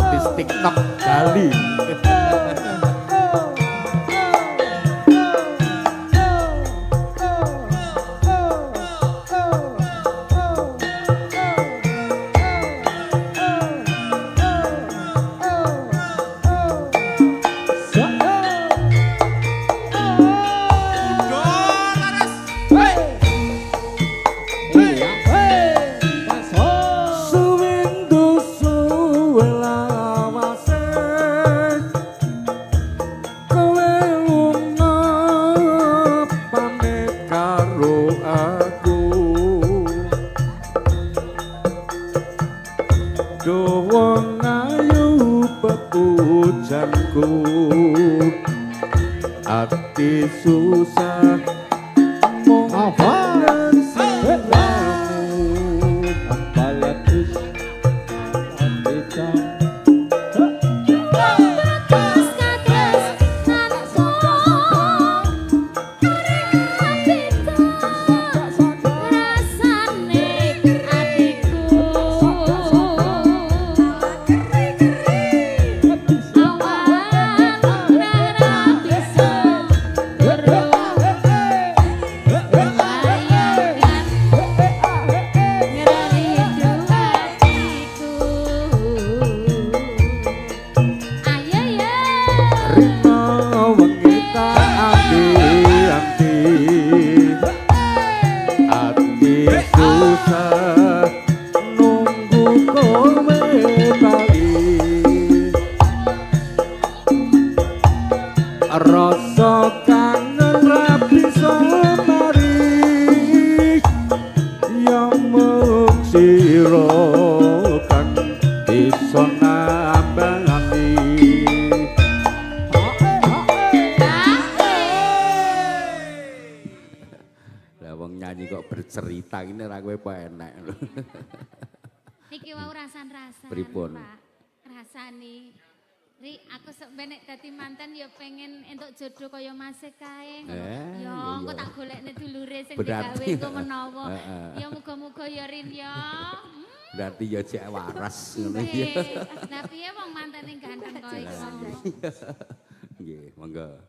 artis TikTok Bali. Wong ayu pepujanku ati susah mung dan selamu apalatus ati rasa kangen rapi somari yang mung sira kang bisa nambani lah wong nyanyi kok bercerita ini ra kowe apa enak niki wau rasan-rasan pripun Pak rasani Ri, aku sebenek dadi mantan ya pengen entuk jodoh kaya Mas kae. Ya, engko tak golekne dulure sing digawe engko menawa. Ya muga-muga ya Rin ya. Berarti ya cek waras ngono ya. Lah piye wong mantene ganteng kaya iki. Nggih, monggo.